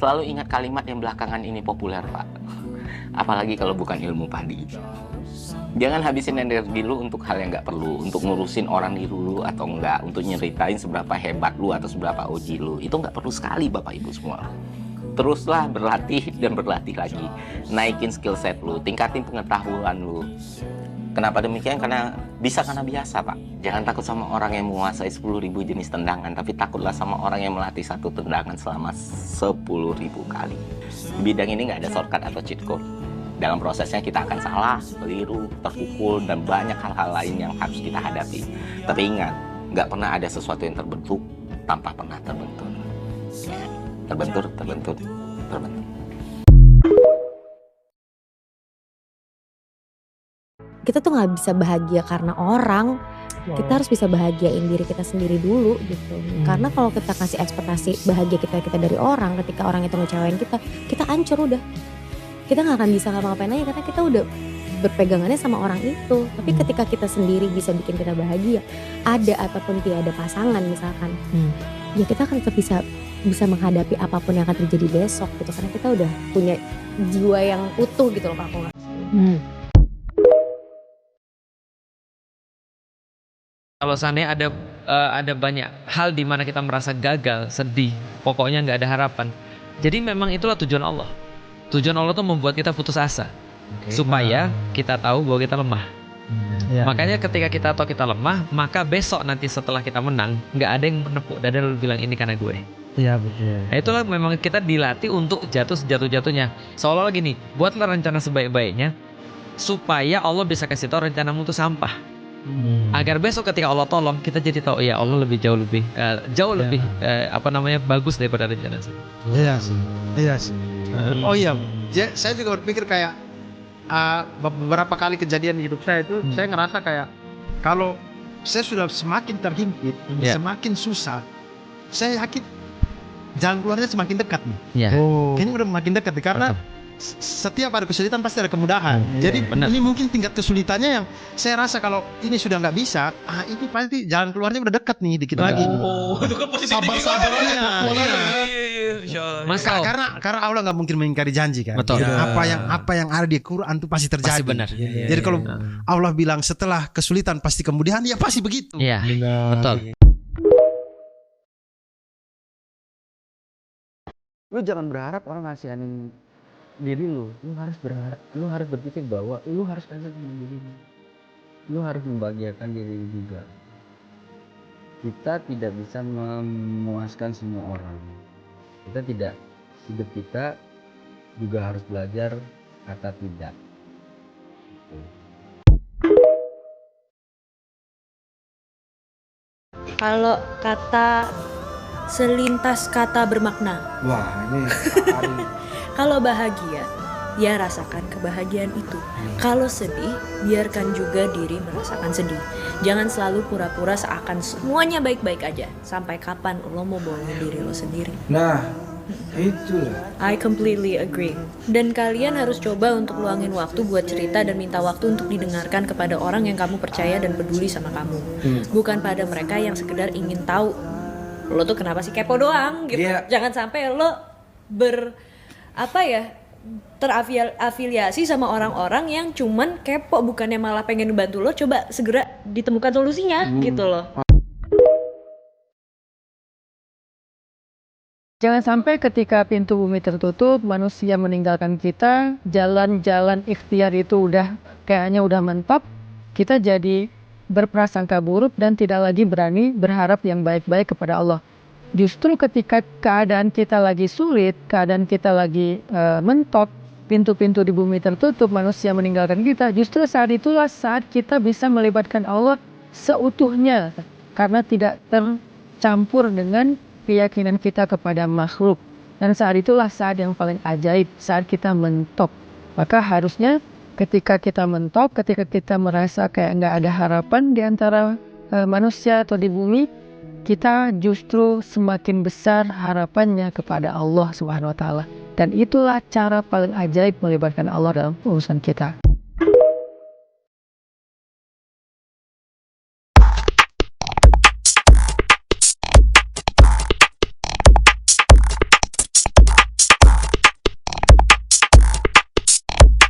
Selalu ingat kalimat yang belakangan ini populer, Pak. Apalagi kalau bukan ilmu padi. Jangan habisin energi lu untuk hal yang nggak perlu, untuk ngurusin orang di dulu atau enggak, untuk nyeritain seberapa hebat lu atau seberapa uji lu. Itu nggak perlu sekali, Bapak Ibu semua. Teruslah berlatih dan berlatih lagi. Naikin skill set lu, tingkatin pengetahuan lu. Kenapa demikian? Karena biasa, Pak. Jangan takut sama orang yang menguasai 10.000 jenis tendangan, tapi takutlah sama orang yang melatih satu tendangan selama 10.000 kali. Di bidang ini nggak ada shortcut atau cheat code. Dalam prosesnya kita akan salah, keliru, terpukul, dan banyak hal-hal lain yang harus kita hadapi. Tapi ingat, nggak pernah ada sesuatu yang terbentuk tanpa pernah terbentur. Ya, terbentur. Kita tuh nggak bisa bahagia karena orang, kita harus bisa bahagiain diri kita sendiri dulu gitu. Karena kalau kita kasih ekspektasi bahagia kita dari orang, ketika orang itu ngecewain kita hancur udah. Kita nggak akan bisa ngapa-ngapain lagi karena kita udah berpegangannya sama orang itu. Tapi ketika kita sendiri bisa bikin kita bahagia, ada ataupun tiada pasangan misalkan, ya kita akan tetap bisa menghadapi apapun yang akan terjadi besok gitu. Karena kita udah punya jiwa yang utuh gitu loh Kak. Kalau seandainya ada banyak hal di mana kita merasa gagal, sedih, pokoknya nggak ada harapan. Jadi memang itulah tujuan Allah. Tujuan Allah tuh membuat kita putus asa, supaya kita tahu bahwa kita lemah. Makanya ketika kita tahu kita lemah, maka besok nanti setelah kita menang, nggak ada yang menepuk dada lalu bilang ini karena gue. Iya betul. Nah, itulah memang kita dilatih untuk jatuh sejatuh-jatuhnya. Seolah-olah gini, buatlah rencana sebaik-baiknya, supaya Allah bisa kasih tahu rencanamu itu sampah. Agar besok ketika Allah tolong kita jadi tahu ya Allah jauh lebih bagus daripada rencana saya. Iya sih. Oh iya, saya juga berpikir kayak beberapa kali kejadian di hidup saya itu saya ngerasa kayak kalau saya sudah semakin terhimpit, semakin susah, saya yakin jalan keluarnya semakin dekat nih. Kayaknya udah makin dekat nih, karena setiap ada kesulitan pasti ada kemudahan. Jadi ini mungkin tingkat kesulitannya yang saya rasa kalau ini sudah nggak bisa, ini pasti jalan keluarnya udah dekat nih dikit lagi. Itu kan positif. Sabar-sabarnya. Karena Allah nggak mungkin mengingkari janji kan. Betul. Apa yang ada di Quran itu pasti terjadi. Pasti benar. Jadi kalau Allah bilang setelah kesulitan pasti kemudahan, ya pasti begitu. Iya. Betul. Lu jangan berharap orang ngasihanin diri lu harus berharap, lu harus berpikir bahwa lu harus kasih sama diri lu harus membahagiakan diri lu juga. Kita tidak bisa memuaskan semua orang, hidup kita juga harus belajar kata tidak. Kalau kata selintas kata bermakna. Wah, ini Kalau bahagia, ya rasakan kebahagiaan itu. Kalau sedih, biarkan juga diri merasakan sedih. Jangan selalu pura-pura seakan semuanya baik-baik aja. Sampai kapan lo mau bohongin diri lo sendiri? nah itulah. I completely agree. Dan kalian harus coba untuk luangin waktu buat cerita dan minta waktu untuk didengarkan kepada orang yang kamu percaya dan peduli sama kamu. Bukan pada mereka yang sekedar ingin tahu lo tuh kenapa sih kepo doang gitu. Jangan sampai lo terafiliasi sama orang-orang yang cuman kepo, bukannya malah pengen bantu lo. Coba segera ditemukan solusinya gitu loh. Jangan sampai ketika pintu bumi tertutup, manusia meninggalkan kita, jalan-jalan ikhtiar itu kayaknya udah mentok, kita jadi berprasangka buruk dan tidak lagi berani berharap yang baik-baik kepada Allah. Justru ketika keadaan kita lagi sulit, keadaan kita lagi mentok, pintu-pintu di bumi tertutup, manusia meninggalkan kita, justru saat itulah saat kita bisa melibatkan Allah seutuhnya, karena tidak tercampur dengan keyakinan kita kepada makhluk. Dan saat itulah saat yang paling ajaib, saat kita mentok. Maka harusnya ketika kita mentok, ketika kita merasa kayak nggak ada harapan di antara manusia atau di bumi, kita justru semakin besar harapannya kepada Allah Subhanahu wa Ta'ala. Dan itulah cara paling ajaib melibatkan Allah dalam urusan kita.